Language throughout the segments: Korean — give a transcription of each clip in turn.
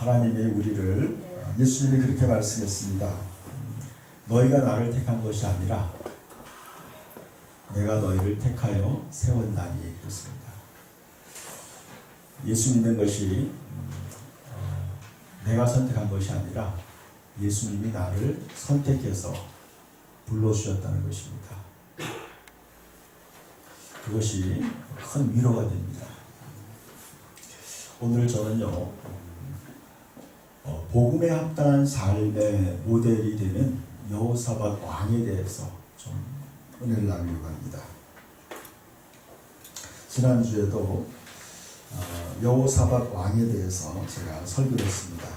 하나님이 우리를 예수님이 그렇게 말씀했습니다. 너희가 나를 택한 것이 아니라 내가 너희를 택하여 세웠나니 그렇습니다. 예수 믿는 것이 내가 선택한 것이 아니라 예수님이 나를 선택해서 불러주셨다는 것입니다. 그것이 큰 위로가 됩니다. 오늘 저는요, 복음에 합당한 삶의 모델이 되는 여호사밧 왕에 대해서 좀 은혜를 나누려고 합니다. 지난주에도 여호사밧 왕에 대해서 제가 설교를 했습니다.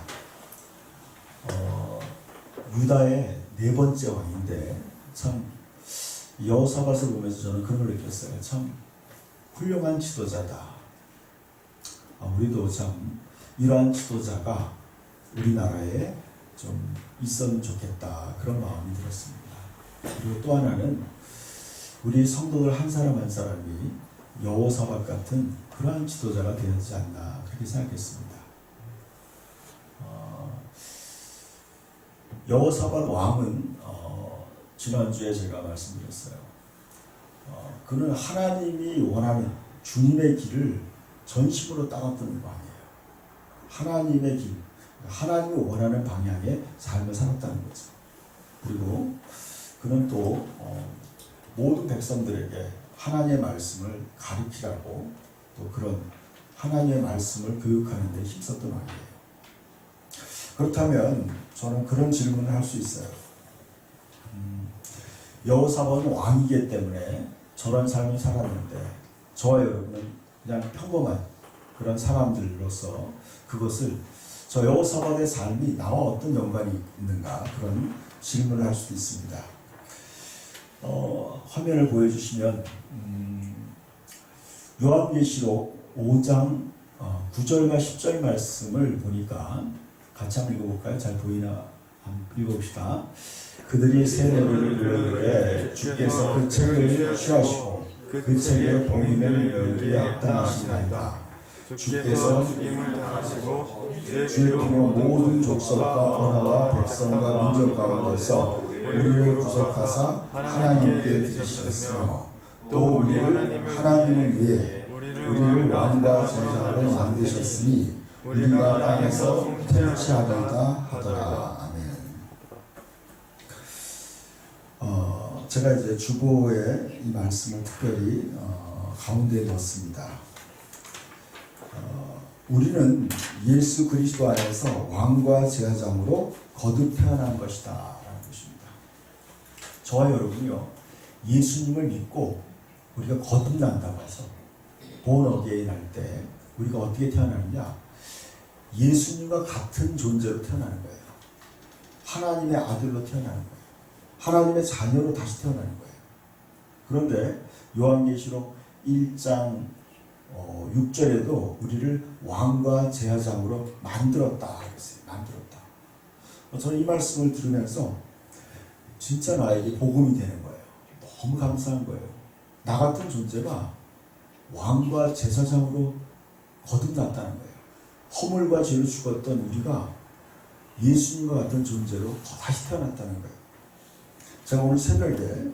유다의 네 번째 왕인데 참 여호사밧을 보면서 저는 그런 걸 느꼈어요. 참 훌륭한 지도자다. 우리도 참 이러한 지도자가 우리나라에 좀 있었으면 좋겠다, 그런 마음이 들었습니다. 그리고 또 하나는 우리 성도들 한 사람 한 사람이 여호사밧 같은 그러한 지도자가 되었지 않나, 그렇게 생각했습니다. 여호사밧 왕은 지난주에 제가 말씀드렸어요. 그는 하나님이 원하는 주님의 길을 전심으로 따랐던 왕이에요. 하나님의 길, 하나님이 원하는 방향의 삶을 살았다는 거죠. 그리고 그는 또 모든 백성들에게 하나님의 말씀을 가르치라고, 또 그런 하나님의 말씀을 교육하는 데 힘썼던 왕이에요. 그렇다면 저는 그런 질문을 할 수 있어요. 여호사밧은 왕이기 때문에 저런 삶을 살았는데 저와 여러분은 그냥 평범한 그런 사람들로서 그것을, 저 여호사밧의 삶이 나와 어떤 연관이 있는가, 그런 질문을 할 수도 있습니다. 화면을 보여주시면 요한계시록 5장 9절과 10절 말씀을 보니까 같이 한번 읽어볼까요? 잘 보이나? 한번 읽어봅시다. 그들이 새 노래를 부르되 주께서 그 책을 취하시고 그 책에 봉인을 열기에 합당하시나이다. 주께서 주님을 다하시고 주의 통로 모든 족속과 언어와 백성과 민족 가운데서 우리를 구속하사 하나님께 드리셨으며 또 우리를 하나님을 위해 우리를 왕과 제사장으로 만드셨으니 우리가 땅에서 통치하리다 하더라. 아멘. 제가 이제 주보에 이 말씀을 특별히 가운데에 넣었습니다. 우리는 예수 그리스도 안에서 왕과 제사장으로 거듭 태어난 것이다 라는 것입니다. 저와 여러분이요, 예수님을 믿고 우리가 거듭난다고 해서 본 어게인 할 때 우리가 어떻게 태어나느냐, 예수님과 같은 존재로 태어나는 거예요. 하나님의 아들로 태어나는 거예요. 하나님의 자녀로 다시 태어나는 거예요. 그런데 요한계시록 1장 6절에도 우리를 왕과 제사장으로 만들었다 그랬어요. 만들었다. 저는 이 말씀을 들으면서 진짜 나에게 복음이 되는 거예요. 너무 감사한 거예요. 나 같은 존재가 왕과 제사장으로 거듭났다는 거예요. 허물과 죄로 죽었던 우리가 예수님과 같은 존재로 다시 태어났다는 거예요. 제가 오늘 새벽에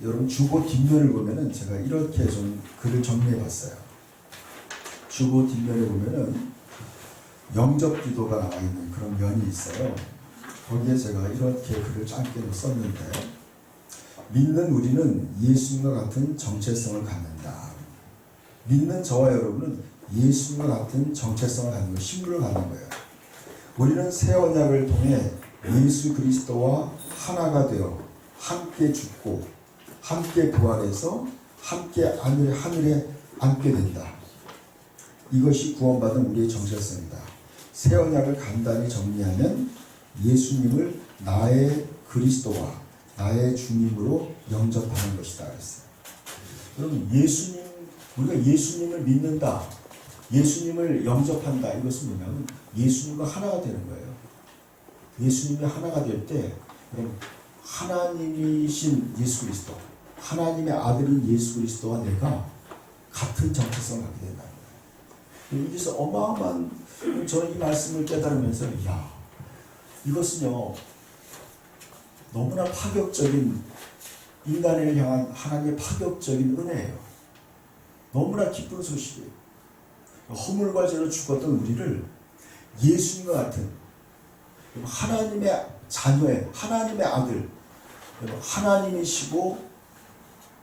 여러분 주보 뒷면을 보면은 제가 이렇게 좀 글을 정리해 봤어요. 주보 뒷면에 보면은 영접 기도가 나와 있는 그런 면이 있어요. 거기에 제가 이렇게 글을 짧게 썼는데, 믿는 우리는 예수님과 같은 정체성을 갖는다. 믿는 저와 여러분은 예수님과 같은 정체성을 갖는 거예요. 신분을 갖는 거예요. 우리는 새 언약을 통해 예수 그리스도와 하나가 되어 함께 죽고 함께 부활해서 함께 하늘에 앉게 된다. 이것이 구원받은 우리의 정체성이다. 새 언약을 간단히 정리하면 예수님을 나의 그리스도와 나의 주님으로 영접하는 것이다 그랬어요. 여러분, 우리가 예수님을 믿는다, 예수님을 영접한다, 이것은 뭐냐면 예수님과 하나가 되는 거예요. 예수님이 하나가 될 때, 여러분, 하나님이신 예수 그리스도, 하나님의 아들인 예수 그리스도와 내가 같은 정체성을 갖게 된다는 거예요. 여기서 어마어마한 여러분, 저는 이 말씀을 깨달으면서 이것은요 너무나 파격적인, 인간을 향한 하나님의 파격적인 은혜예요. 너무나 기쁜 소식이에요. 허물과 죄로 죽었던 우리를 예수님과 같은 하나님의 자녀의, 하나님의 아들, 하나님이시고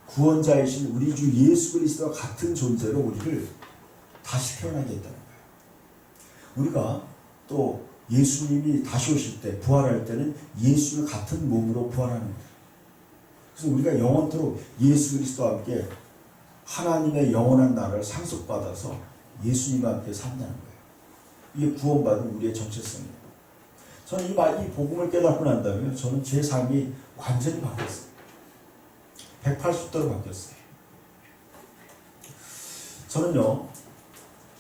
구원자이신 우리 주 예수 그리스도와 같은 존재로 우리를 다시 태어나게 했다는 거예요. 우리가 또 예수님이 다시 오실 때, 부활할 때는 예수님 같은 몸으로 부활하는 거예요. 그래서 우리가 영원토록 예수 그리스도와 함께 하나님의 영원한 나라를 상속받아서 예수님과 함께 산다는 거예요. 이게 구원받은 우리의 정체성이에요. 저는 이 복음을 깨닫고 난 다음에 저는 제 삶이 완전히 바뀌었어요. 180도로 바뀌었어요. 저는요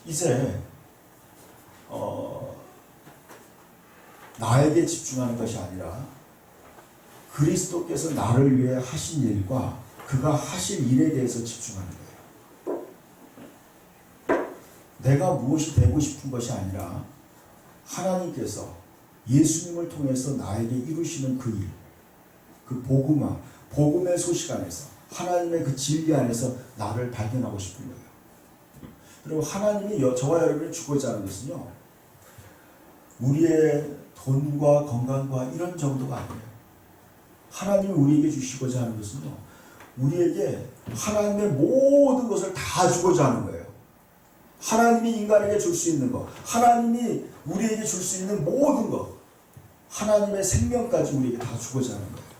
이제 나에게 집중하는 것이 아니라 그리스도께서 나를 위해 하신 일과 그가 하실 일에 대해서 집중하는 거예요. 내가 무엇이 되고 싶은 것이 아니라 하나님께서 예수님을 통해서 나에게 이루시는 그 일, 그 복음의 소식 안에서, 하나님의 그 진리 안에서 나를 발견하고 싶은 거예요. 그리고 하나님이 저와 여러분을 주고자 하는 것은요, 우리의 돈과 건강과 이런 정도가 아니에요. 하나님이 우리에게 주시고자 하는 것은요, 우리에게 하나님의 모든 것을 다 주고자 하는 거예요. 하나님이 인간에게 줄 수 있는 것, 하나님이 우리에게 줄 수 있는 모든 것, 하나님의 생명까지 우리에게 다 주고자 하는 거예요.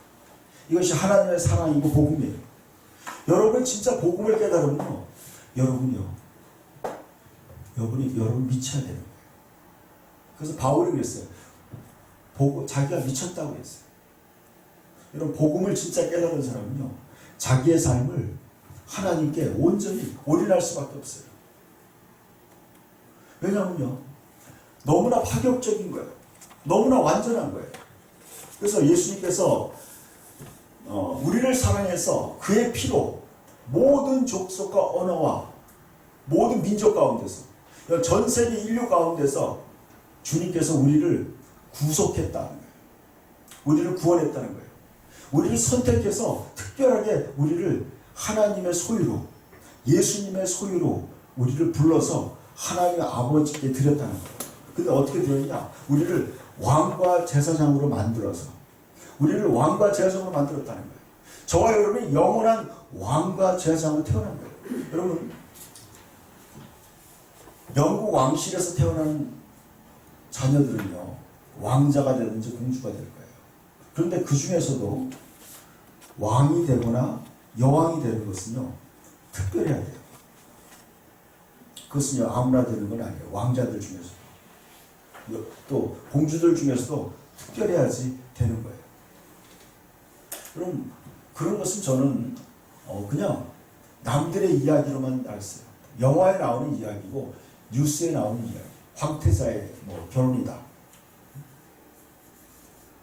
이것이 하나님의 사랑이고 복음이에요. 여러분 진짜 복음을 깨달으면요, 여러분 미쳐야 되는 거예요. 그래서 바울이 그랬어요. 자기가 미쳤다고 했어요. 여러분, 복음을 진짜 깨달은 사람은요, 자기의 삶을 하나님께 온전히 올인할 수밖에 없어요. 왜냐하면요, 너무나 파격적인 거예요. 너무나 완전한 거예요. 그래서 예수님께서 우리를 사랑해서 그의 피로 모든 족속과 언어와 모든 민족 가운데서, 전 세계 인류 가운데서 주님께서 우리를 구속했다는 거예요. 우리를 구원했다는 거예요. 우리를 선택해서 특별하게 우리를 하나님의 소유로, 예수님의 소유로 우리를 불러서 하나님 아버지께 드렸다는 거예요. 근데 어떻게 되었냐? 우리를 왕과 제사장으로 만들어서, 우리를 왕과 제사장으로 만들었다는 거예요. 저와 여러분이 영원한 왕과 제사장으로 태어난 거예요. 여러분, 영국 왕실에서 태어난 자녀들은요, 왕자가 되든지 공주가 될 거예요. 그런데 그 중에서도 왕이 되거나 여왕이 되는 것은요, 특별해야 돼요. 그것은요, 아무나 되는 건 아니에요. 왕자들 중에서도, 또 공주들 중에서도 특별해야지 되는 거예요. 그럼 그런 것은 저는 그냥 남들의 이야기로만 알았어요. 영화에 나오는 이야기고 뉴스에 나오는 이야기, 황태자의 결혼이다,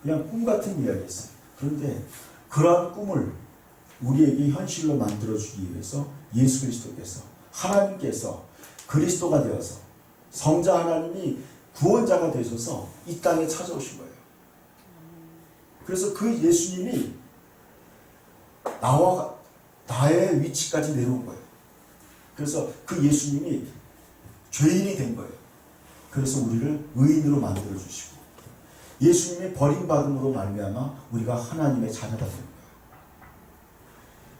그냥 꿈 같은 이야기였어요. 그런데 그러한 꿈을 우리에게 현실로 만들어주기 위해서 예수 그리스도께서, 하나님께서 그리스도가 되어서 성자 하나님이 구원자가 되셔서 이 땅에 찾아오신 거예요. 그래서 그 예수님이 나의 위치까지 내려온 거예요. 그래서 그 예수님이 죄인이 된 거예요. 그래서 우리를 의인으로 만들어 주시고, 예수님이 버림받음으로 말미암아 우리가 하나님의 자녀가 되는 거예요.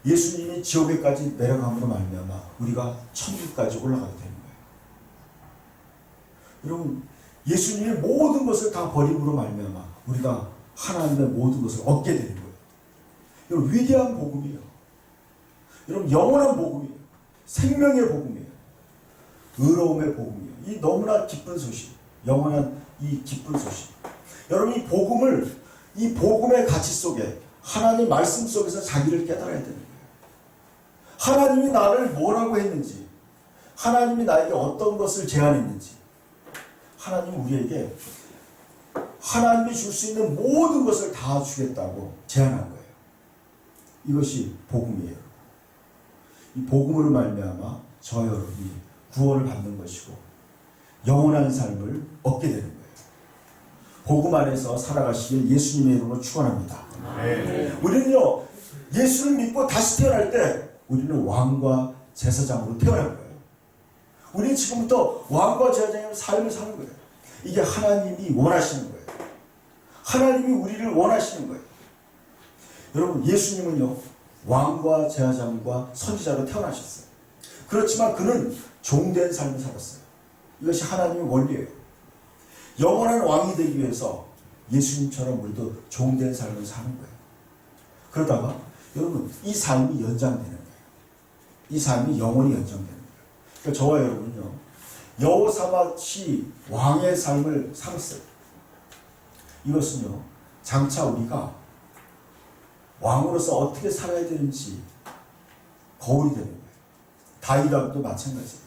예수님이 지옥에까지 내려감으로 말미암아 우리가 천국까지 올라가게 되는 거예요. 여러분, 예수님이 모든 것을 다 버림으로 말미암아 우리가 하나님의 모든 것을 얻게 되는 거예요. 여러분, 위대한 복음이에요. 여러분, 영원한 복음이에요. 생명의 복음이에요. 의로움의 복음이에요. 이 너무나 기쁜 소식, 영원한 이 기쁜 소식. 여러분, 이 복음의 가치 속에, 하나님 말씀 속에서 자기를 깨달아야 되는 거예요. 하나님이 나를 뭐라고 했는지, 하나님이 나에게 어떤 것을 제안했는지, 하나님은 우리에게 하나님이 줄 수 있는 모든 것을 다 주겠다고 제안한 거예요. 이것이 복음이에요. 이 복음으로 말미암아 저 여러분이 구원을 받는 것이고, 영원한 삶을 얻게 되는 거예요. 복음 안에서 살아가시길 예수님의 이름으로 축원합니다. 우리는요, 예수를 믿고 다시 태어날 때 우리는 왕과 제사장으로 태어난 거예요. 우리는 지금부터 왕과 제사장의 삶을 사는 거예요. 이게 하나님이 원하시는 거예요. 하나님이 우리를 원하시는 거예요. 여러분, 예수님은요, 왕과 제사장과 선지자로 태어나셨어요. 그렇지만 그는 종된 삶을 살았어요. 이것이 하나님의 원리예요. 영원한 왕이 되기 위해서 예수님처럼 우리도 종된 삶을 사는 거예요. 그러다가 여러분, 이 삶이 연장되는 거예요. 이 삶이 영원히 연장되는 거예요. 그러니까 저와 여러분은요, 여호사밧이 왕의 삶을 살았어요. 이것은요, 장차 우리가 왕으로서 어떻게 살아야 되는지 거울이 되는 거예요. 다윗도 마찬가지예요.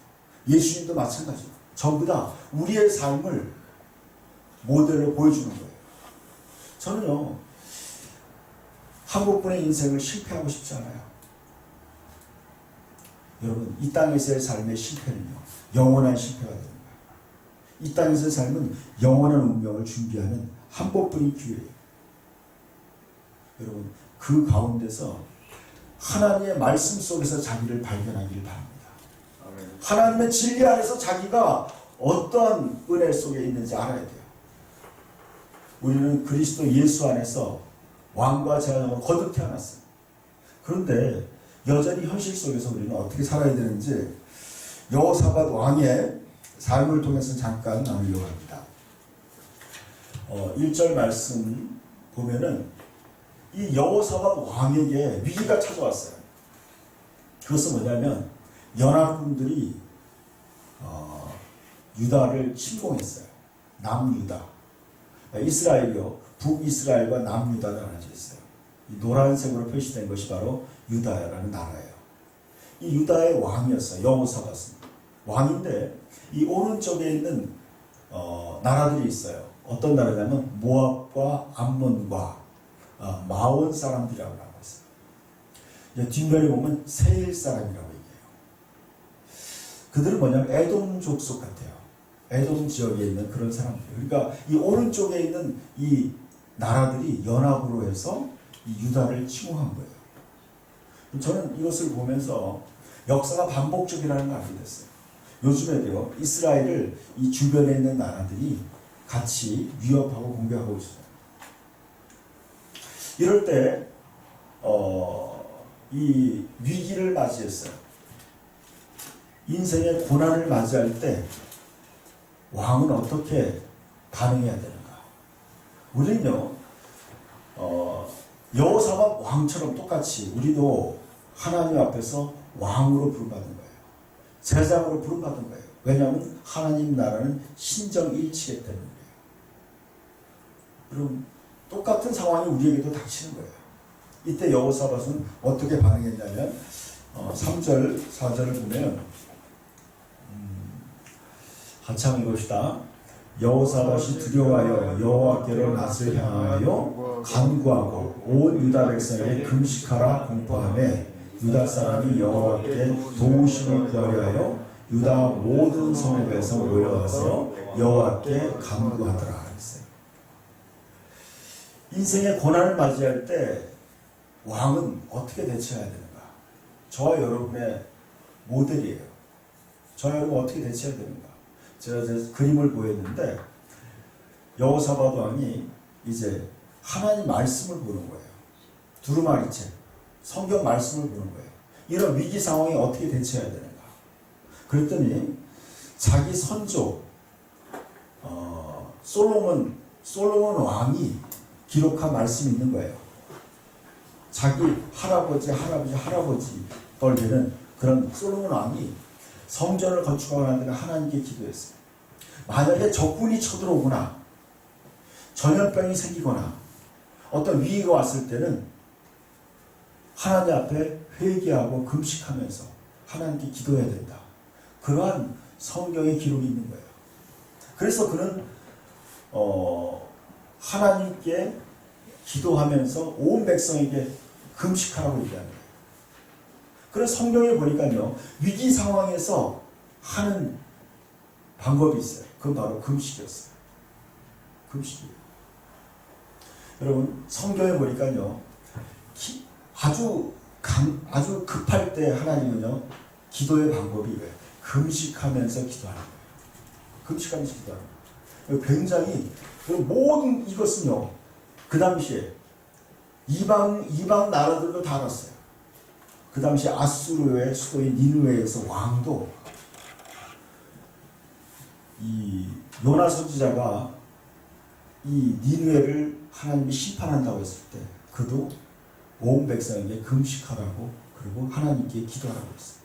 예수님도 마찬가지예요. 전부 다 우리의 삶을 모델로 보여주는 거예요. 저는요, 한국 분의 인생을 실패하고 싶지 않아요. 여러분, 이 땅에서의 삶의 실패는요, 영원한 실패가 되는 거예요. 이 땅에서의 삶은 영원한 운명을 준비하는 한복뿐인 기회예요. 여러분, 그 가운데서 하나님의 말씀 속에서 자기를 발견하기를 바랍니다. 하나님의 진리 안에서 자기가 어떠한 은혜 속에 있는지 알아야 돼요. 우리는 그리스도 예수 안에서 왕과 제사장으로 거듭 태어났어요. 그런데 여전히 현실 속에서 우리는 어떻게 살아야 되는지 여호사밧 왕의 삶을 통해서 잠깐 나누려고 합니다. 1절 말씀 보면은 이 여호사밧 왕에게 위기가 찾아왔어요. 그것은 뭐냐면 연합군들이 유다를 침공했어요. 남유다. 이스라엘이요, 북이스라엘과 남유다가 나눠져 있어요. 이 노란색으로 표시된 것이 바로 유다라는 나라예요. 이 유다의 왕이었어요. 여호사밧은 왕인데 이 오른쪽에 있는 나라들이 있어요. 어떤 나라냐면 모압과 암몬과 마온 사람들이라고 하고 있어요. 뒷면에 보면 세일 사람이라고 얘기해요. 그들은 뭐냐면 에돔 족속 같아요. 에돔 지역에 있는 그런 사람들. 그러니까 이 오른쪽에 있는 이 나라들이 연합으로 해서 이 유다를 침공한 거예요. 저는 이것을 보면서 역사가 반복적이라는 걸 알게 됐어요. 요즘에도요, 이스라엘을 이 주변에 있는 나라들이 같이 위협하고 공격하고 있어요. 이럴 때, 이 위기를 맞이했어요. 인생의 고난을 맞이할 때 왕은 어떻게 반응해야 되는가? 우리는요, 여호사밧 왕처럼 똑같이 우리도 하나님 앞에서 왕으로 부름받은 거예요. 제사장으로 부름받은 거예요. 왜냐하면 하나님 나라는 신정일치기 때문에 그래요. 그럼 똑같은 상황이 우리에게도 닥치는 거예요. 이때 여호사밧은 어떻게 반응했냐면 3절, 4절을 보면 한참 읽읍시다. 여호사밧이 두려워하여 여호와께로 낯을 향하여 간구하고 온 유다 백성에게 금식하라 공포하며 유다 사람이 여호와께 도우심을 구하려 하여 유다 모든 성읍에서 모여와서 여호와께 간구하더라 했어요. 인생의 고난을 맞이할 때 왕은 어떻게 대처해야 되는가? 저와 여러분의 모델이에요. 저와 여러분 어떻게 대처해야 되는가? 제가 그림을 보였는데 여호사밧 왕이 이제 하나님 말씀을 보는 거예요. 두루마리책, 성경 말씀을 보는 거예요. 이런 위기 상황에 어떻게 대처해야 되는가? 그랬더니 자기 선조 솔로몬 왕이 기록한 말씀이 있는 거예요. 자기 할아버지 뻘 되는 그런 솔로몬 왕이 성전을 건축하고 난 다음에 하나님께 기도했어요. 만약에 적군이 쳐들어오거나 전염병이 생기거나 어떤 위기가 왔을 때는 하나님 앞에 회개하고 금식하면서 하나님께 기도해야 된다. 그러한 성경의 기록이 있는 거예요. 그래서 그는 하나님께 기도하면서 온 백성에게 금식하라고 얘기하는 거예요. 그래서 성경에 보니까요, 위기 상황에서 하는 방법이 있어요. 그건 바로 금식이었어요. 금식이에요. 여러분 성경에 보니까요, 아주 급할 때 하나님은요, 기도의 방법이 이거예요. 금식하면서 기도하는 거예요. 금식하면서 기도하는 거예요. 굉장히 모든 이것은요, 그 당시에 이방 나라들도 다 알았어요. 그 당시 아수르의 수도인 니느웨에서 왕도 이 요나 선지자가 이 니느웨를 하나님이 심판한다고 했을 때 그도 온 백성에게 금식하라고 그리고 하나님께 기도하라고 했어요.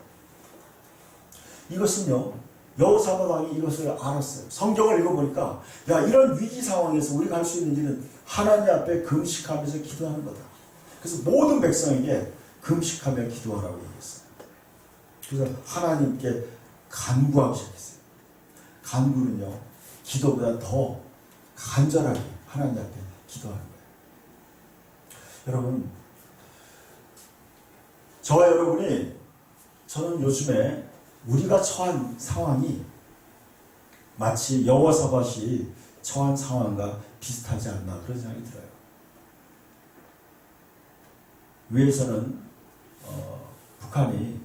이것은요, 여호사밧 왕이 이것을 알았어요. 성경을 읽어보니까 야, 이런 위기 상황에서 우리가 할 수 있는 일은 하나님 앞에 금식하면서 기도하는 거다. 그래서 모든 백성에게 금식하며 기도하라고 얘기했어요. 그래서 하나님께 간구하기 시작했어요. 간구는요, 기도보다 더 간절하게 하나님 앞에 기도하는 거예요. 여러분, 저와 여러분이, 저는 요즘에 우리가 처한 상황이 마치 여호사밧이 처한 상황과 비슷하지 않나 그런 생각이 들어요. 위에서는 북한이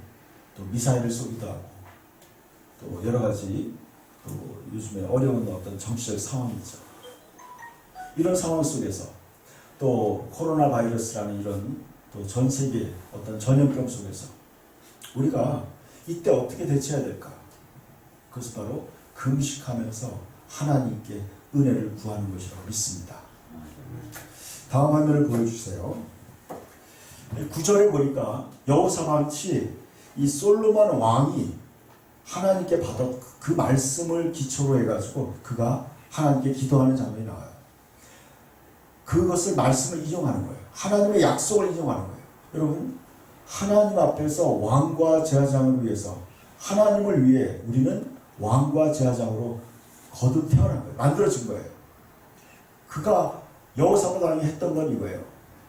또 미사일을 쏘기도 하고 또 여러 가지 또 요즘에 어려운 어떤 정치적 상황이죠. 이런 상황 속에서 또 코로나 바이러스라는 이런 또 전 세계 어떤 전염병 속에서 우리가 이때 어떻게 대처해야 될까? 그것은 바로 금식하면서 하나님께 은혜를 구하는 것이라고 믿습니다. 다음 화면을 보여주세요. 9절에 보니까 여호사밧이 이 솔로몬 왕이 하나님께 받은 그 말씀을 기초로 해가지고 그가 하나님께 기도하는 장면이 나와요. 그것을 말씀을 인용하는 거예요. 하나님의 약속을 인용하는 거예요. 여러분, 하나님 앞에서 왕과 제사장을 위해서, 하나님을 위해 우리는 왕과 제사장으로 거듭 태어난 거예요. 만들어진 거예요. 그가 여호사밧 왕이 했던 건 이거예요.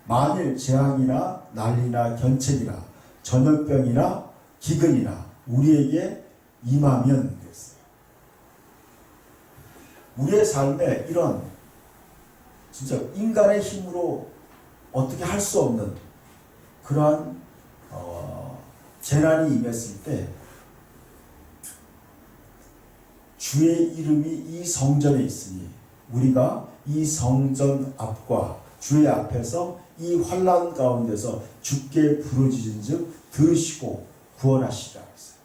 만일 재앙이나 난리나 견책이나 전염병이나 기근이나 우리에게 임하면 됐어요. 우리의 삶에 이런 진짜 인간의 힘으로 어떻게 할 수 없는 그러한 재난이 임했을 때 주의 이름이 이 성전에 있으니 우리가 이 성전 앞과 주의 앞에서 이 환난 가운데서 주께 부르짖은즉 들으시고 구원하시리라 했어요.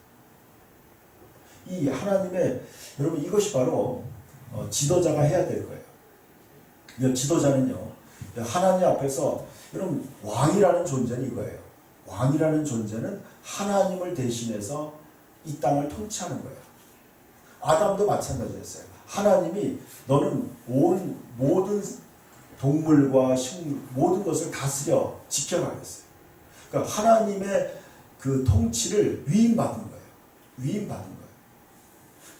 이 하나님의, 여러분, 이것이 바로 지도자가 해야 될 거예요. 지도자는요, 하나님 앞에서, 여러분, 왕이라는 존재는 이거예요. 왕이라는 존재는 하나님을 대신해서 이 땅을 통치하는 거예요. 아담도 마찬가지였어요. 하나님이 너는 모든 동물과 식물, 모든 것을 다스려 지켜가겠어요. 그러니까 하나님의 그 통치를 위임받은 거예요. 위임받은 거예요.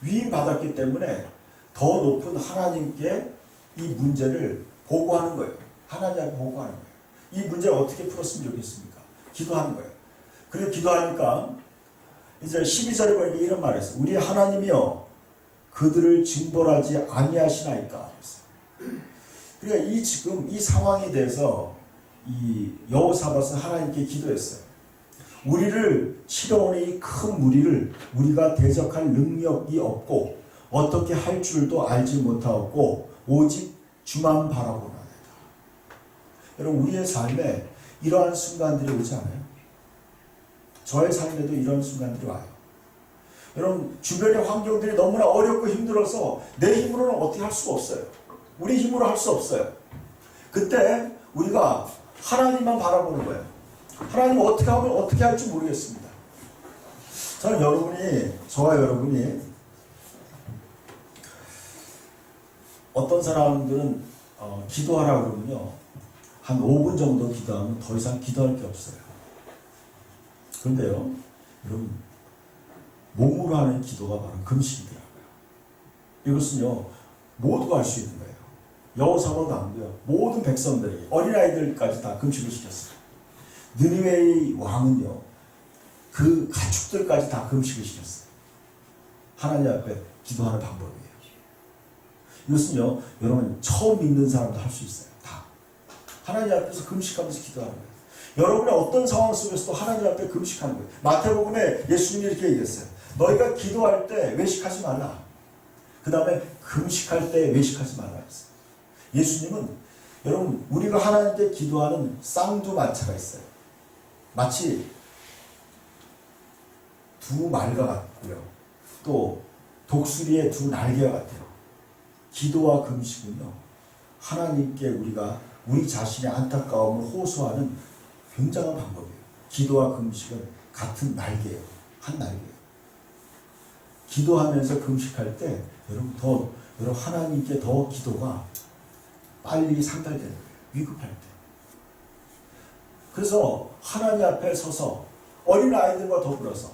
위임받았기 때문에 더 높은 하나님께 이 문제를 보고하는 거예요. 하나님 앞에 보고하는 거예요. 이 문제를 어떻게 풀었으면 좋겠습니까? 기도하는 거예요. 그리고 기도하니까 이제 12절에 보니까 이런 말을 했어요. 우리 하나님이여 그들을 징벌하지 아니하시나이까. 그러니까 지금 이 상황에 대해서 이 여호사밧은 하나님께 기도했어요. 우리를 치러오는 이 큰 무리를 우리가 대적할 능력이 없고 어떻게 할 줄도 알지 못하고 오직 주만 바라보나이다. 여러분, 우리의 삶에 이러한 순간들이 오지 않아요? 저의 삶에도 이런 순간들이 와요. 여러분, 주변의 환경들이 너무나 어렵고 힘들어서 내 힘으로는 어떻게 할 수가 없어요. 우리 힘으로 할 수 없어요. 그때 우리가 하나님만 바라보는 거예요. 하나님 어떻게 하면 어떻게 할지 모르겠습니다. 저는 저와 여러분이 어떤 사람들은 기도하라 그러면요, 한 5분 정도 기도하면 더 이상 기도할 게 없어요. 그런데요, 여러분, 몸으로 하는 기도가 바로 금식이더라고요. 이것은요, 모두가 할 수 있는 거예요. 여호사밧 왕도요, 모든 백성들에게, 어린아이들까지 다 금식을 시켰어요. 느니웨의 왕은요, 그 가축들까지 다 금식을 시켰어요. 하나님 앞에 기도하는 방법이에요. 이것은요, 여러분 처음 믿는 사람도 할 수 있어요. 다. 하나님 앞에서 금식하면서 기도하는 거예요. 여러분의 어떤 상황 속에서도 하나님 앞에 금식하는 거예요. 마태복음에 예수님이 이렇게 얘기했어요. 너희가 기도할 때 외식하지 말라. 그 다음에 금식할 때 외식하지 말라 했어요. 예수님은 여러분 우리가 하나님께 기도하는 쌍두마차가 있어요. 마치 두 말과 같고요. 또 독수리의 두 날개와 같아요. 기도와 금식은요, 하나님께 우리가 우리 자신의 안타까움을 호소하는 굉장한 방법이에요. 기도와 금식은 같은 날개예요. 한 날개예요. 기도하면서 금식할 때 여러분 하나님께 더 기도가 빨리 상달되는 거예요. 위급할 때. 그래서 하나님 앞에 서서 어린 아이들과 더불어서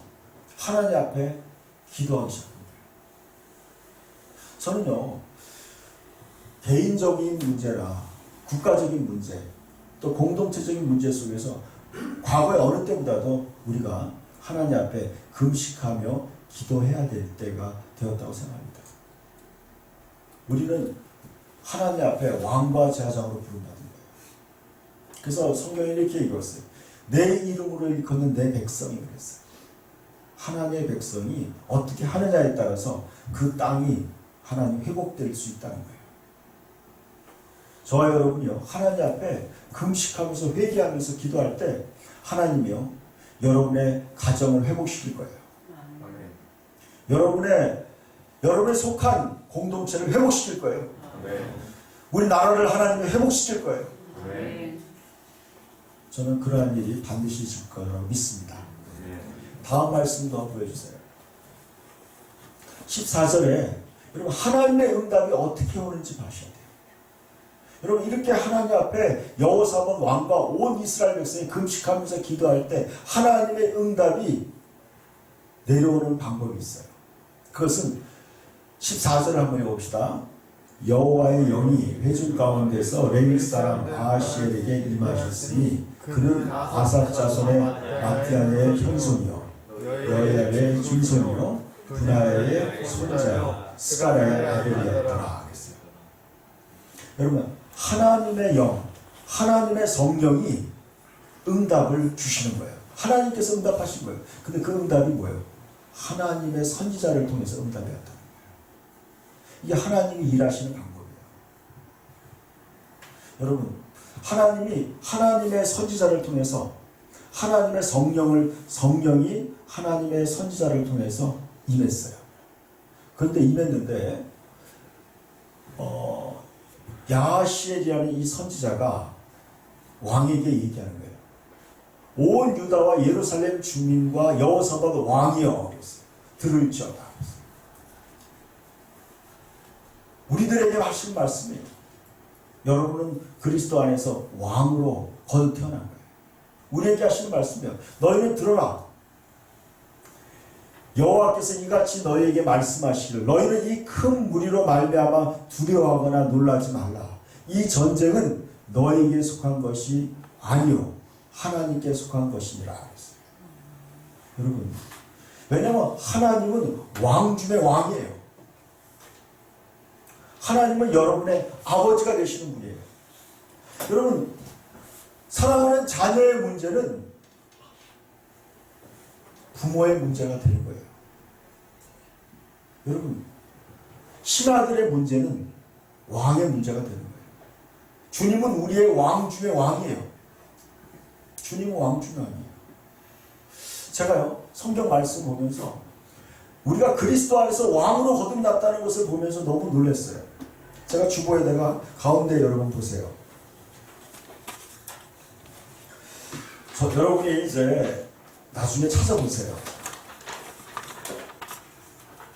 하나님 앞에 기도하기 시작합니다. 저는요, 개인적인 문제나 국가적인 문제, 또 공동체적인 문제 속에서 과거의 어느 때보다도 우리가 하나님 앞에 금식하며 기도해야 될 때가 되었다고 생각합니다. 우리는 하나님 앞에 왕과 제사장으로 부른다는 거예요. 그래서 성경에 이렇게 읽었어요. 내 이름으로 일컫는 내 백성이 그랬어요. 하나님의 백성이 어떻게 하느냐에 따라서 그 땅이 하나님 회복될 수 있다는 거예요. 저와 여러분이요, 하나님 앞에 금식하면서 회개하면서 기도할 때 하나님이요, 여러분의 가정을 회복시킬 거예요. 여러분의 속한 공동체를 회복시킬 거예요. 우리 나라를 하나님이 회복시킬 거예요. 저는 그러한 일이 반드시 있을 거라고 믿습니다. 다음 말씀도 한번 보여주세요. 14절에 여러분 하나님의 응답이 어떻게 오는지 봐셔야 돼요. 여러분 이렇게 하나님 앞에 여호사밧 왕과 온 이스라엘 백성이 금식하면서 기도할 때 하나님의 응답이 내려오는 방법이 있어요. 그것은 14절을 한번 읽어봅시다. 여호와의 영이 회중 가운데서 레위 사람 아하시엘에게 임하셨으니 그는 아삽 자손의 마티아의 형손이요 여야의 증손이요 분하야의 손자요 스가랴의 아들이었더라. 여러분 하나님의 영, 하나님의 성령이 응답을 주시는 거예요. 하나님께서 응답하신 거예요. 근데 그 응답이 뭐예요? 하나님의 선지자를 통해서 응답이 왔다는 거예요. 이게 하나님이 일하시는 방법이에요. 여러분, 하나님이 하나님의 선지자를 통해서 하나님의 성령이 하나님의 선지자를 통해서 임했어요. 그런데 임했는데 야하시엘이라는 이 선지자가 왕에게 얘기하는 거예요. 온 유다와 예루살렘 주민과 여호사밧 왕이여 들을지어다. 우리들에게 하신 말씀이에요. 여러분은 그리스도 안에서 왕으로 거듭 태어난 거예요. 우리에게 하시는 말씀이에요. 너희는 들어라. 여호와께서 이같이 너희에게 말씀하시기를 너희는 이 큰 무리로 말미암아 두려워하거나 놀라지 말라. 이 전쟁은 너희에게 속한 것이 아니요 하나님께 속한 것이니라. 여러분, 왜냐하면 하나님은 왕 중의 왕이에요. 하나님은 여러분의 아버지가 되시는 분이에요. 여러분, 사랑하는 자녀의 문제는 부모의 문제가 되는 거예요. 여러분, 신하들의 문제는 왕의 문제가 되는 거예요. 주님은 우리의 왕 중의 왕이에요. 주님은 왕 중의 왕이에요. 제가요, 성경 말씀 보면서 우리가 그리스도 안에서 왕으로 거듭났다는 것을 보면서 너무 놀랐어요. 제가 주보에다가 가운데 여러분 보세요. 여러분이 이제 나중에 찾아보세요.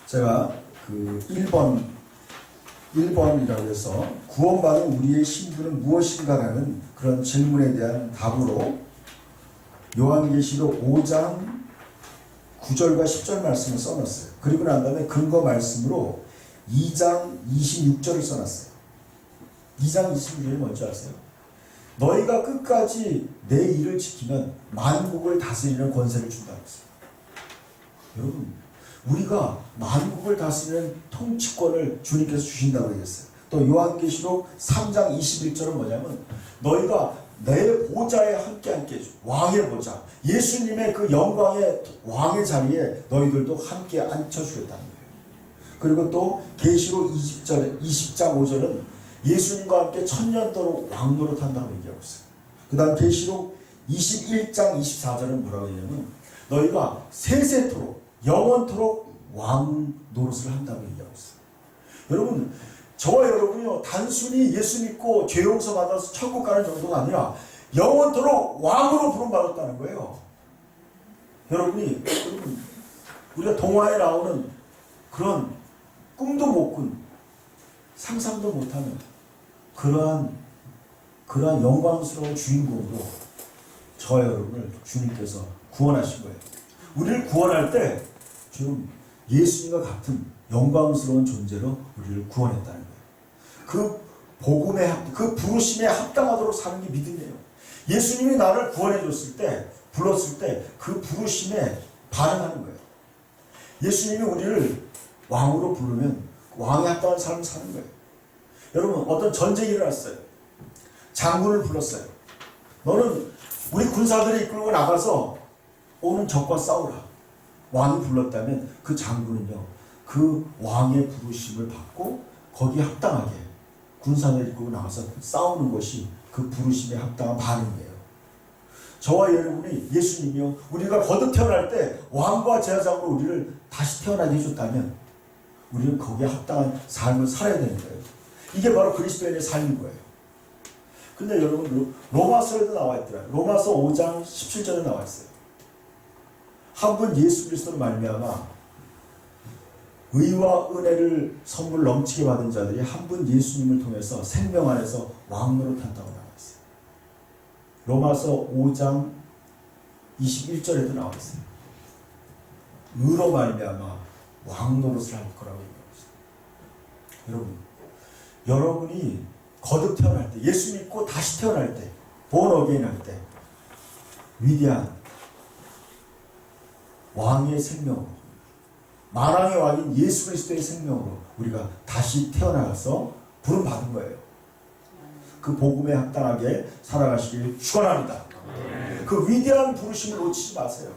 제가 그 1번이라고 해서 구원받은 우리의 신분은 무엇인가라는 그런 질문에 대한 답으로 요한계시록 5장 9절과 10절 말씀을 써놨어요. 그리고 난 다음에 근거 말씀으로 2장 26절을 써놨어요. 2장 26절이 뭔지 아세요? 너희가 끝까지 내 일을 지키면 만국을 다스리는 권세를 준다고 했어요. 여러분, 우리가 만국을 다스리는 통치권을 주님께서 주신다고 얘기했어요. 또 요한계시록 3장 21절은 뭐냐면 너희가 내 보좌에 함께 해줘. 왕의 보좌. 예수님의 그 영광의 왕의 자리에 너희들도 함께 앉혀주겠다는 거예요. 그리고 또 계시록 20장 5절은 예수님과 함께 천년도록 왕노릇 한다고 얘기하고 있어요. 그 다음 계시록 21장 24절은 뭐라고 하냐면 너희가 세세토록 영원토록 왕 노릇을 한다고 얘기하고 있어요. 여러분, 저와 여러분이요 단순히 예수 믿고 죄 용서 받아서 천국 가는 정도가 아니라 영원토록 왕으로 부름받았다는 거예요. 여러분 우리가 동화에 나오는 그런 꿈도 못 꾼 상상도 못하는 그러한 영광스러운 주인공으로 저와 여러분을 주님께서 구원하신 거예요. 우리를 구원할 때 지금 예수님과 같은 영광스러운 존재로 우리를 구원했다는 거예요. 그 복음에, 그 부르심에 합당하도록 사는 게 믿음이에요. 예수님이 나를 구원해 줬을 때, 불렀을 때 그 부르심에 반응하는 거예요. 예수님이 우리를 왕으로 부르면 왕에 합당한 삶을 사는 거예요. 여러분, 어떤 전쟁이 일어났어요. 장군을 불렀어요. 너는 우리 군사들이 이끌고 나가서 오는 적과 싸우라. 왕이 불렀다면 그 장군은요, 그 왕의 부르심을 받고 거기에 합당하게 군사를 이끌고 나가서 싸우는 것이 그 부르심에 합당한 반응이에요. 저와 여러분이 예수님이요, 우리가 거듭 태어날 때 왕과 제사장으로 우리를 다시 태어나게 해줬다면 우리는 거기에 합당한 삶을 살아야 되는 거예요. 이게 바로 그리스도인의 삶인 거예요. 근데 여러분, 로마서에도 나와 있더라고요. 로마서 5장 17절에 나와 있어요. 한 분 예수 그리스도로 말미암아 의와 은혜를 선물 넘치게 받은 자들이 한 분 예수님을 통해서 생명 안에서 왕노릇한다고 나와 있어요. 로마서 5장 21절에도 나와 있어요. 의로 말미암아 왕노릇을 할 거라고 얘기하고 있어요. 여러분이 거듭 태어날 때, 예수 믿고 다시 태어날 때, 본 어게인 할 때 위대한 왕의 생명으로, 만왕의 왕인 예수 그리스도의 생명으로 우리가 다시 태어나서 부름받은 거예요. 그 복음에 합당하게 살아가시길 축원합니다. 그 위대한 부르심을 놓치지 마세요.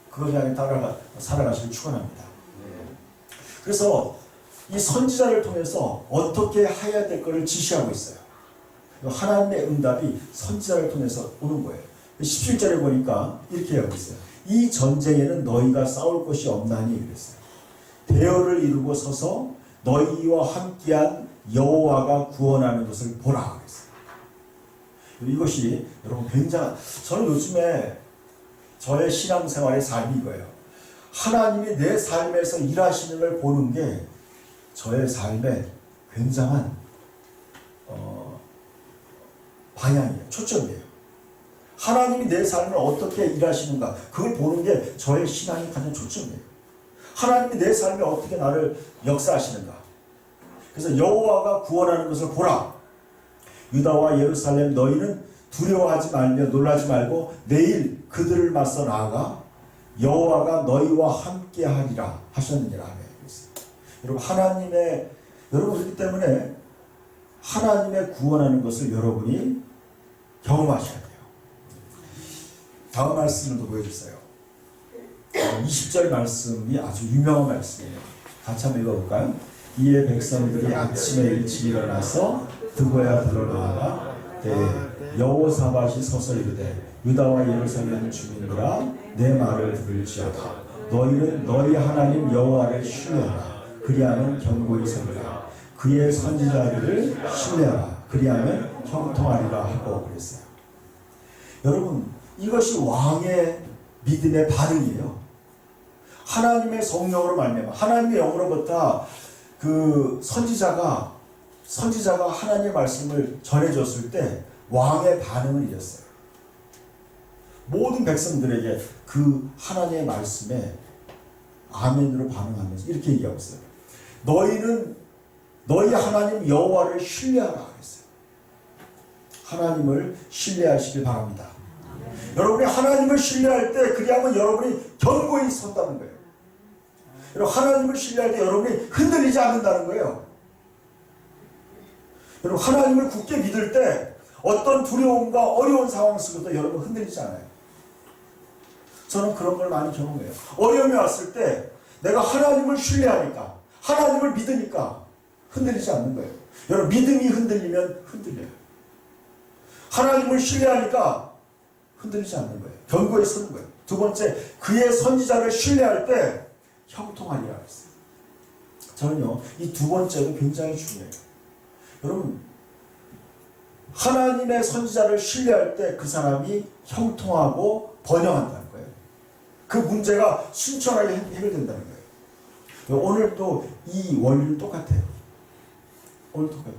그걸 향해 살아가시길 축원합니다. 그래서 이 선지자를 통해서 어떻게 해야 될 것을 지시하고 있어요. 하나님의 응답이 선지자를 통해서 오는 거예요. 17절에 보니까 이렇게 하고 있어요. 이 전쟁에는 너희가 싸울 것이 없나니 그랬어요. 대열을 이루고 서서 너희와 함께한 여호와가 구원하는 것을 보라 그랬어요. 이것이 여러분 굉장한, 저는 요즘에 저의 신앙생활의 삶이 이거예요. 하나님이 내 삶에서 일하시는 걸 보는 게 저의 삶에 굉장한 방향이에요. 초점이에요. 하나님이 내 삶을 어떻게 일하시는가, 그걸 보는 게 저의 신앙의 가장 초점이에요. 하나님이 내 삶에 어떻게 나를 역사하시는가. 그래서 여호와가 구원하는 것을 보라. 유다와 예루살렘 너희는 두려워하지 말며 놀라지 말고 내일 그들을 맞서 나아가 여호와가 너희와 함께 하리라 하셨느니라. 여러분, 여러분, 그렇기 때문에 하나님의 구원하는 것을 여러분이 경험하셔야 돼요. 다음 말씀을 또 보여주세요. 20절 말씀이 아주 유명한 말씀이에요. 같이 한번 읽어볼까요? 이에 백성들이 아침에 일찍 일어나서 드보야 들어 나아가 여호사밧이 서서 이르되 유다와 예루살렘 주민들아 내 말을 들을지어다. 너희는 너희 하나님 여호와를 신뢰하라. 그리하면 견고히 서리라. 그의 선지자들을 신뢰하라. 그리하면 형통하리라 하고 그랬어요. 여러분, 이것이 왕의 믿음의 반응이에요. 하나님의 성령으로 말미암아 하나님의 영으로부터 그 선지자가 하나님의 말씀을 전해줬을 때 왕의 반응을 이뤘어요. 모든 백성들에게 그 하나님의 말씀에 아멘으로 반응하면서 이렇게 얘기하고 있어요. 너희는 너희 하나님 여호와를 신뢰하라 그랬어요. 하나님을 신뢰하시길 바랍니다. 여러분이 하나님을 신뢰할 때 그리하면 여러분이 견고히 선다는 거예요. 여러분, 하나님을 신뢰할 때 여러분이 흔들리지 않는다는 거예요. 여러분, 하나님을 굳게 믿을 때 어떤 두려움과 어려운 상황 속에도 여러분 흔들리지 않아요. 저는 그런 걸 많이 경험해요. 어려움이 왔을 때 내가 하나님을 신뢰하니까, 하나님을 믿으니까 흔들리지 않는 거예요. 여러분, 믿음이 흔들리면 흔들려요. 하나님을 신뢰하니까 흔들리지 않는 거예요. 견고히 서는 거예요. 두 번째, 그의 선지자를 신뢰할 때 형통하리라 했어요. 저는요, 이 두 번째도 굉장히 중요해요. 여러분, 하나님의 선지자를 신뢰할 때 그 사람이 형통하고 번영한다는 거예요. 그 문제가 순천하게 해결된다는 거예요. 오늘도 이 원리는 똑같아요. 오늘 똑같아요.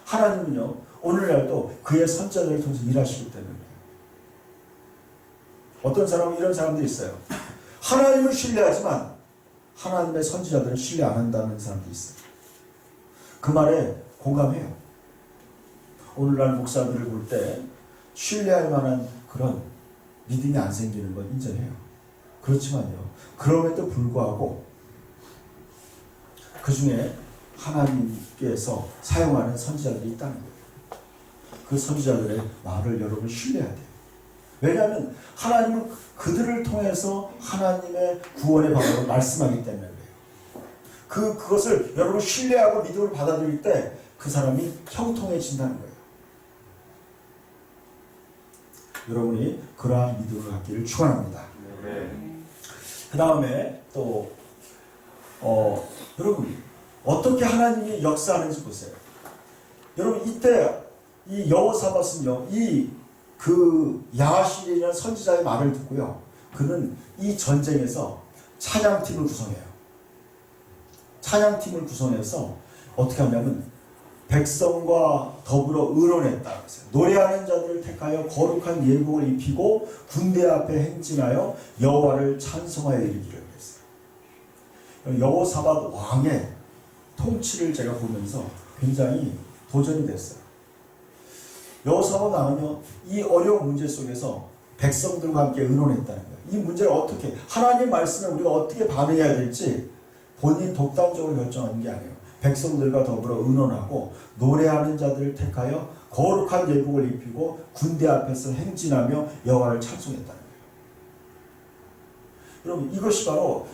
하나님은요, 오늘날도 그의 선지자들을 통해서 일하시기 때문에. 어떤 사람은 이런 사람들이 있어요. 하나님을 신뢰하지만 하나님의 선지자들을 신뢰 안 한다는 사람도 있어요. 그 말에 공감해요. 오늘날 목사들을 볼 때 신뢰할 만한 그런 믿음이 안 생기는 건 인정해요. 그렇지만요, 그럼에도 불구하고 그 중에 하나님께서 사용하는 선지자들이 있다는 거예요. 그 선지자들의 말을 여러분 신뢰해야 돼요. 왜냐하면 하나님은 그들을 통해서 하나님의 구원의 방법을 말씀하기 때문에 그래요. 그것을 여러분 신뢰하고 믿음을 받아들일 때 그 사람이 형통해진다는 거예요. 여러분이 그러한 믿음을 갖기를 축원합니다. 그 다음에 또 여러분 어떻게 하나님이 역사하는지 보세요. 여러분 이때 이 여호사밧은요, 그 야하실이라는 선지자의 말을 듣고요, 그는 이 전쟁에서 찬양팀을 구성해요. 찬양팀을 구성해서 어떻게 하냐면 백성과 더불어 의논했다. 노래하는 자들을 택하여 거룩한 예복을 입히고 군대 앞에 행진하여 여호와를 찬송하여 이르기를 했어요. 여호사밧 왕의 통치를 제가 보면서 굉장히 도전이 됐어요. 여호사밧 왕은요, 이 어려운 문제 속에서 백성들과 함께 의논했다는 거예요. 이 문제를 어떻게, 하나님 말씀을 우리가 어떻게 반응해야 될지 본인 독단적으로 결정하는 게 아니에요. 백성들과 더불어 의논하고 노래하는 자들을 택하여 거룩한 예복을 입히고 군대 앞에서 행진하며 여호와를 찬송했다는 거예요. 여러분, 이것이 바로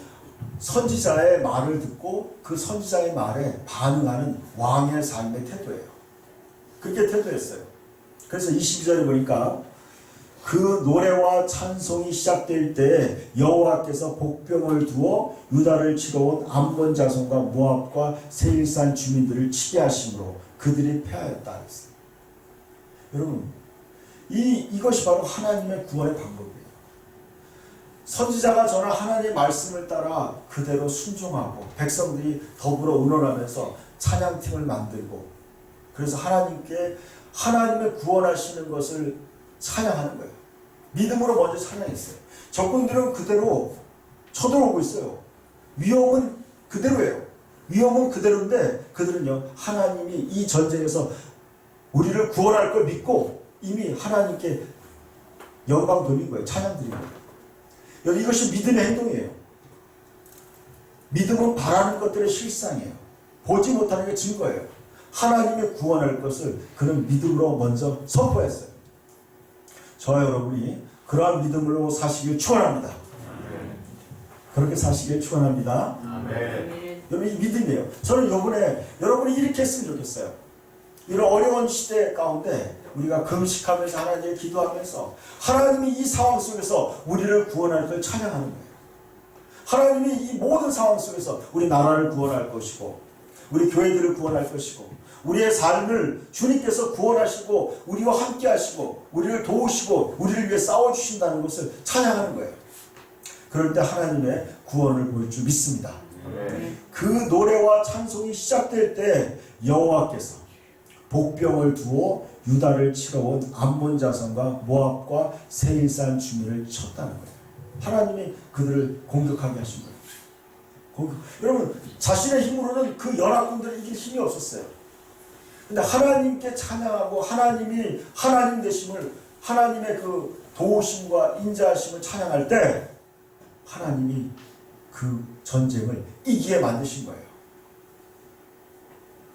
선지자의 말을 듣고 그 선지자의 말에 반응하는 왕의 삶의 태도예요. 그렇게 태도했어요. 그래서 22절에 보니까 그 노래와 찬송이 시작될 때 여호와께서 복병을 두어 유다를 치러 온 암몬 자손과 모압과 세일산 주민들을 치게 하심으로 그들이 패하였다 했어요. 여러분, 이것이 바로 하나님의 구원의 방법이에요. 선지자가 전한 하나님의 말씀을 따라 그대로 순종하고 백성들이 더불어 의논하면서 찬양팀을 만들고, 그래서 하나님의 구원하시는 것을 찬양하는 거예요. 믿음으로 먼저 찬양했어요. 적군들은 그대로 쳐들어오고 있어요. 위험은 그대로예요. 위험은 그대로인데 그들은요, 하나님이 이 전쟁에서 우리를 구원할 걸 믿고 이미 하나님께 영광 돌린 거예요. 찬양 드린 거예요. 이것이 믿음의 행동이에요. 믿음은 바라는 것들의 실상이에요. 보지 못하는 게 증거예요. 하나님의 구원할 것을 그는 믿음으로 먼저 선포했어요. 저와 여러분이 그러한 믿음으로 사시길 축원합니다. 그렇게 사시길 축원합니다. 여러분, 이 믿음이에요. 저는 이번에 여러분이 이렇게 했으면 좋겠어요. 이런 어려운 시대 가운데 우리가 금식하면서 하나님께 기도하면서 하나님이 이 상황 속에서 우리를 구원할 걸 찬양하는 거예요. 하나님이 이 모든 상황 속에서 우리 나라를 구원할 것이고 우리 교회들을 구원할 것이고 우리의 삶을 주님께서 구원하시고 우리와 함께 하시고 우리를 도우시고 우리를 위해 싸워주신다는 것을 찬양하는 거예요. 그럴 때 하나님의 구원을 보일 줄 믿습니다. 그 노래와 찬송이 시작될 때 여호와께서 복병을 두어 유다를 치러 온 암몬 자손과 모압과 세일산 주민을 쳤다는 거예요. 하나님이 그들을 공격하게 하신 거예요. 여러분, 자신의 힘으로는 그 연합군들을 이길 힘이 없었어요. 근데 하나님께 찬양하고 하나님이 하나님 되심을, 하나님의 그 도우심과 인자하심을 찬양할 때 하나님이 그 전쟁을 이기게 만드신 거예요.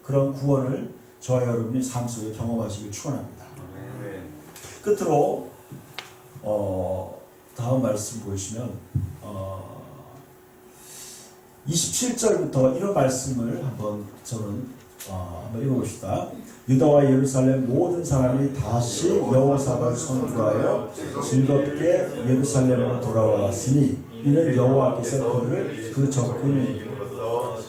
그런 구원을 저와 여러분이 삶 속에 경험하시길 축원합니다. 끝으로 다음 말씀 보시면 27절부터 이런 말씀을 한번 읽어봅시다. 유다와 예루살렘 모든 사람이 다시 여호사밧을 선포하여 즐겁게 예루살렘으로 돌아왔으니 이는 여호와께서 그들을 그 적군을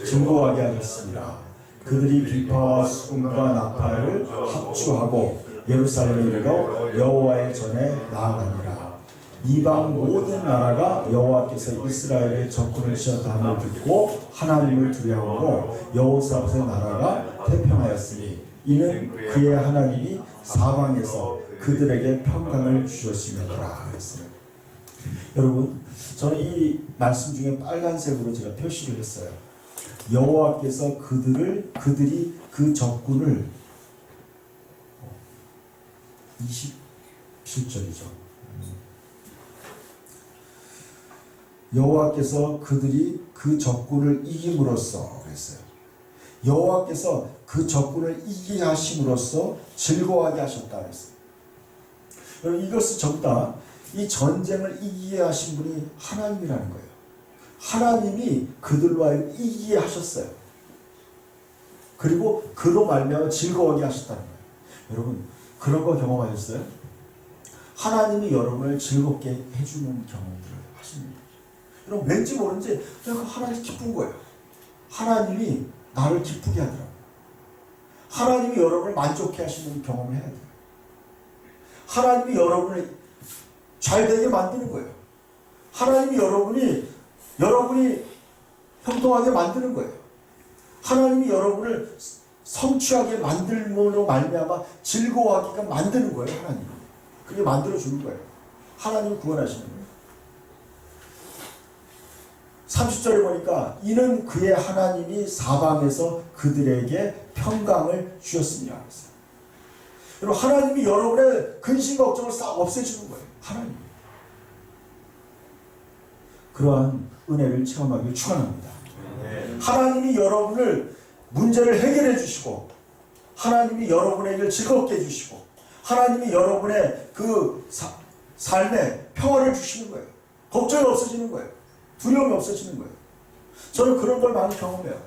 증거하게 하셨습니다. 그들이 비파와 수금과 나팔을 합주하고 예루살렘에 이르러 여호와의 전에 나아가니라. 이방 모든 나라가 여호와께서 이스라엘의 적군을 치었다 함을 듣고 하나님을 두려워하고 여호사밧의 나라가 태평하였으니 이는 그의 하나님이 사방에서 그들에게 평강을 주셨음이더라 그랬어요. 여러분, 저는 이 말씀 중에 빨간색으로 제가 표시를 했어요. 여호와께서 그들이 그 적군을 27절이죠. 여호와께서 그들이 그 적군을 이김으로써 그랬어요. 여호와께서 그 적군을 이기게 하심으로써 즐거워하게 하셨다 그랬어요. 여러분, 이것을 전부 다 이 전쟁을 이기게 하신 분이 하나님이라는 거예요. 하나님이 그들로 하여금 이기게 하셨어요. 그리고 그로 말미암아 즐거워하게 하셨다는 거예요. 여러분, 그런 거 경험하셨어요? 하나님이 여러분을 즐겁게 해주는 경험들을 하십니다. 여러분, 왠지 모르는지 그냥 하나님이 기쁜 거예요. 하나님이 나를 기쁘게 하더라고요. 하나님이 여러분을 만족해 하시는 경험을 해야 돼요. 하나님이 여러분을 잘 되게 만드는 거예요. 하나님이 여러분이 형통하게 만드는 거예요. 하나님이 여러분을 성취하게 만들므로 말미암아 즐거워하게끔 만드는 거예요. 하나님이. 그게 만들어주는 거예요. 하나님을 구원하시는 거예요. 30절에 보니까 이는 그의 하나님이 사방에서 그들에게 평강을 주셨으니라 했어요. 여러분, 하나님이 여러분의 근심 걱정을 싹 없애주는 거예요. 하나님. 그러한 은혜를 체험하길 축원합니다. 하나님이 여러분을 문제를 해결해 주시고, 하나님이 여러분의 일을 즐겁게 해주시고, 하나님이 여러분의 그 삶에 평화를 주시는 거예요. 걱정이 없어지는 거예요. 두려움이 없어지는 거예요. 저는 그런 걸 많이 경험해요.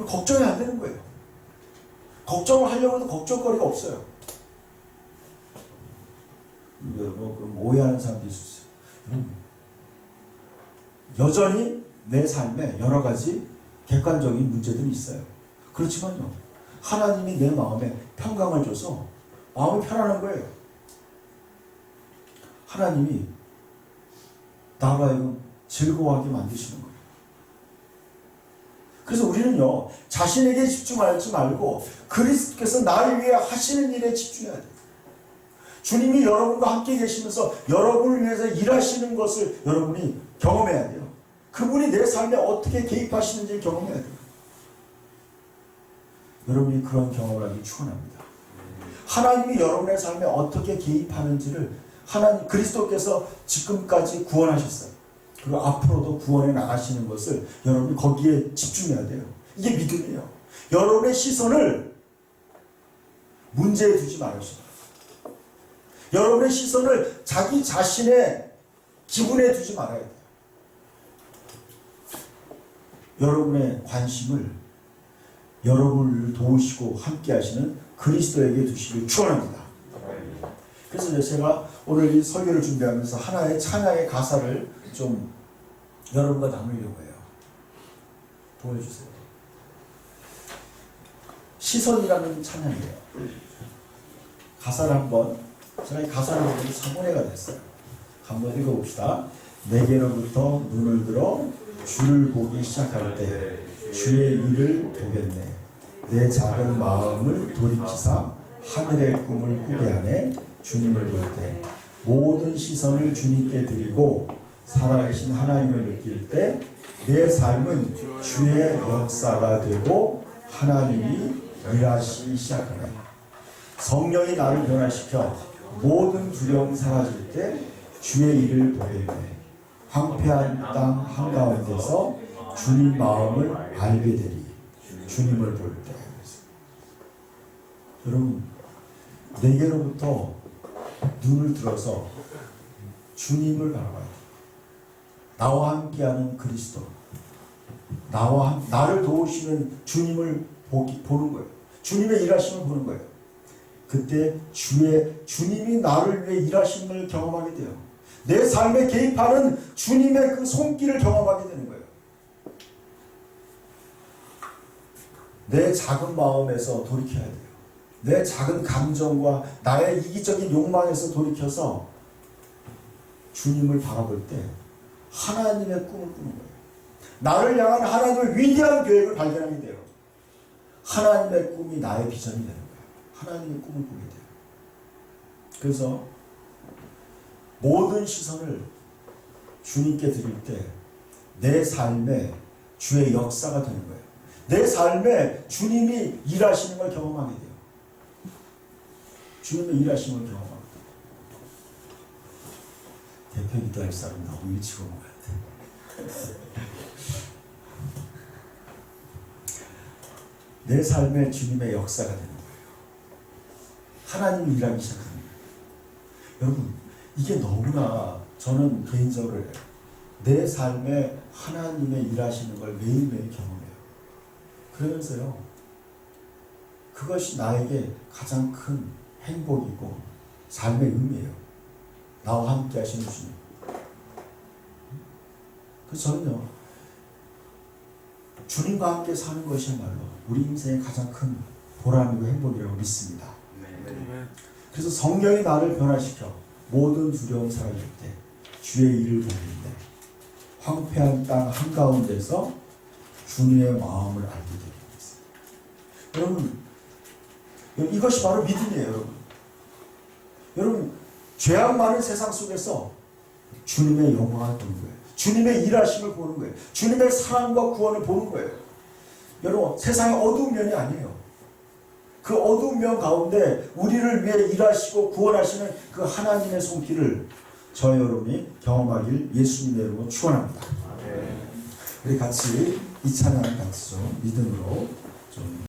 걱정이 안 되는 거예요. 걱정을 하려고 해도 걱정거리가 없어요. 오해하는 사람도 있을 수 있어요. 여전히 내 삶에 여러 가지 객관적인 문제들이 있어요. 그렇지만요, 하나님이 내 마음에 평강을 줘서 마음이 편안한 거예요. 하나님이 나로 하여금 즐거워하게 만드시는 거예요. 그래서 우리는요, 자신에게 집중하지 말고 그리스도께서 나를 위해 하시는 일에 집중해야 돼요. 주님이 여러분과 함께 계시면서 여러분을 위해서 일하시는 것을 여러분이 경험해야 돼요. 그분이 내 삶에 어떻게 개입하시는지 경험해야 돼요. 여러분이 그런 경험을 하기 축원합니다. 하나님이 여러분의 삶에 어떻게 개입하는지를 하나님 그리스도께서 지금까지 구원하셨어요. 그리고 앞으로도 구원해 나가시는 것을 여러분이 거기에 집중해야 돼요. 이게 믿음이에요. 여러분의 시선을 문제에 두지 말으시고, 여러분의 시선을 자기 자신의 기분에 두지 말아야 돼요. 여러분의 관심을 여러분을 도우시고 함께 하시는 그리스도에게 두시길 축원합니다. 그래서 제가 오늘 이 설교를 준비하면서 하나의 찬양의 가사를 좀 여러분과 나누려고 해요. 도와주세요. 시선이라는 찬양이에요. 가사를 한번, 제가 이 가사를 보고 사문회가 됐어요. 한번 읽어봅시다. 내게로부터 눈을 들어 주를 보기 시작할 때 주의 일을 보겠네. 내 작은 마음을 돌이키사 하늘의 꿈을 꾸게 하네. 주님을 볼 때 모든 시선을 주님께 드리고 살아계신 하나님을 느낄 때 내 삶은 주의 역사가 되고 하나님이 일하시기 시작하네. 성령이 나를 변화시켜 모든 두려움 사라질 때 주의 일을 보겠네. 황폐한 땅 한가운데서 주님 마음을 알게 되리. 주님을 볼 때. 여러분, 내게로부터 눈을 들어서 주님을 바라봐야 돼. 나와 함께하는 그리스도, 나를 도우시는 주님을 보는 거예요. 주님의 일하심을 보는 거예요. 그때 주님이 나를 위해 일하심을 경험하게 돼요. 내 삶에 개입하는 주님의 그 손길을 경험하게 되는 거예요. 내 작은 마음에서 돌이켜야 돼요. 내 작은 감정과 나의 이기적인 욕망에서 돌이켜서 주님을 바라볼 때 하나님의 꿈을 꾸는 거예요. 나를 향한 하나님의 위대한 계획을 발견하게 돼요. 하나님의 꿈이 나의 비전이 되는 거예요. 하나님의 꿈을 꾸게 돼요. 그래서 모든 시선을 주님께 드릴 때 내 삶에 주의 역사가 되는 거예요. 내 삶에 주님이 일하시는 걸 경험하게 돼요. 주님의 일하심을 경험합니다. 대표 기도할 사람 너무 일찍 온 것 같아. 내 삶에 주님의 역사가 되는 거예요. 하나님이 일하기 시작하는 거예요. 여러분, 이게 너무나 저는 개인적으로 내 삶에 하나님의 일하시는 걸 매일매일 경험해요. 그러면서요, 그것이 나에게 가장 큰 행복이고 삶의 의미예요. 나와 함께 하시는 주님. 그래서 저는요, 주님과 함께 사는 것이야말로 우리 인생의 가장 큰 보람이고 행복이라고 믿습니다. 그래서 성령이 나를 변화시켜 모든 두려움 사라질 때 주의 일을 보는데 황폐한 땅 한가운데서 주님의 마음을 알게 되게 됩니다. 여러분, 이것이 바로 믿음이에요. 여러분, 죄악 많은 세상 속에서 주님의 영광을 보는 거예요. 주님의 일하심을 보는 거예요. 주님의 사랑과 구원을 보는 거예요. 여러분, 세상의 어두운 면이 아니에요. 그 어두운 면 가운데 우리를 위해 일하시고 구원하시는 그 하나님의 손길을 저희 여러분이 경험하길 예수님의 이름으로 축원합니다. 우리 같이 이 찬양을 같이 좀 믿음으로 좀